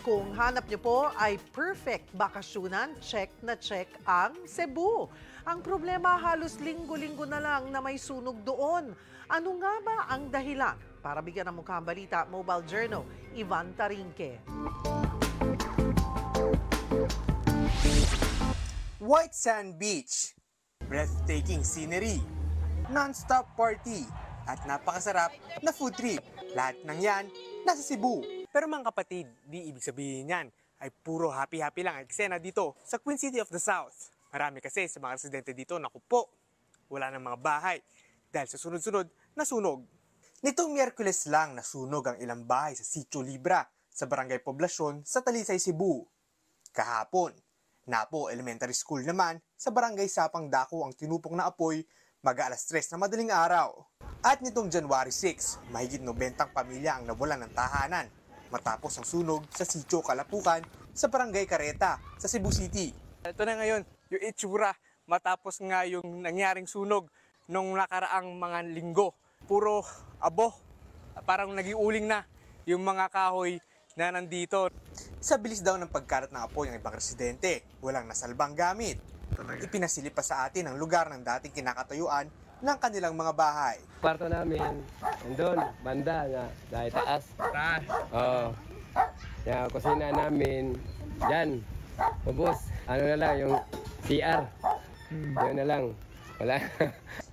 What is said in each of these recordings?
Kung hanap niyo po ay perfect bakasyonan, check na check ang Cebu. Ang problema halos linggo-linggo na lang na may sunog doon. Ano nga ba ang dahilan? Para bigyan ng mukhang balita, Mobile Journal, Ivan Tarinque. White Sand Beach, breathtaking scenery, non-stop party, at napakasarap na food trip. Lahat ng yan nasa Cebu. Pero mga kapatid, di ibig sabihin yan ay puro happy-happy lang ang eksena dito sa Queen City of the South. Marami kasi sa mga residente dito, naku po, wala ng mga bahay dahil sa sunod-sunod na sunog. Nitong Miyerkules lang nasunog ang ilang bahay sa Sitio Libra sa Barangay Poblasyon sa Talisay, Cebu. Kahapon, Napo Elementary School naman sa Barangay Sapang Dako ang tinupok na apoy mag-alas 3 na madaling araw. At nitong January 6, mahigit 90 pamilya ang nawalan ng tahanan matapos ang sunog sa Sitio Kalapukan sa Barangay Careta sa Cebu City. Ito na ngayon yung itsura matapos nga yung nangyaring sunog nung nakaraang mga linggo. Puro abo, parang nagiuling na yung mga kahoy na nandito. Sa bilis daw ng pagkarat ng apoy ng ibang residente, walang nasalbang gamit. Ipinasilip pa sa atin ang lugar ng dating kinakatayuan ng kanilang mga bahay. Kwarto namin, nandun, banda nga, dahil taas. Taas? Oo. Yung kusina namin, dyan, ubos. Ano na lang, yung CR. Yun na lang, wala.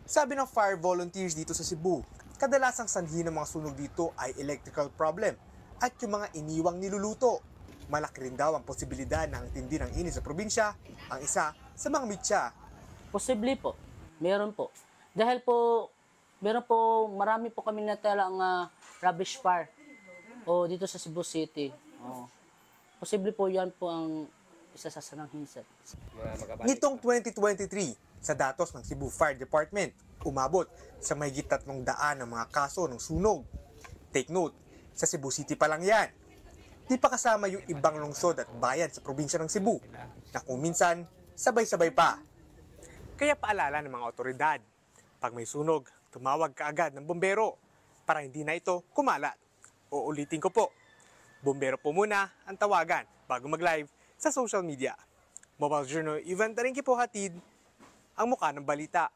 Sabi ng fire volunteers dito sa Cebu, kadalasang sanhi ng mga sunog dito ay electrical problem at yung mga iniwang niluluto. Malaki rin daw ang posibilidad na ang tindi ng init sa probinsya, ang isa sa mga mitya. Posible po, meron po. Dahil po, meron po, marami po kami natalang rubbish fire dito sa Cebu City. Posible po yan po ang isa sa sananghinsa. Nitong 2023, sa datos ng Cebu Fire Department, umabot sa mahigit 300 ng mga kaso ng sunog. Take note, sa Cebu City pa lang yan. Di pa kasama yung ibang lungsod at bayan sa probinsya ng Cebu, na kung minsan, sabay-sabay pa. Kaya paalala ng mga otoridad, pag may sunog, tumawag ka agad ng bombero para hindi na ito kumalat. O ulitin ko po, bombero po muna ang tawagan bago mag-live sa social media. Mobile Journal, Ivan Tarinque po hatid ang mukha ng balita.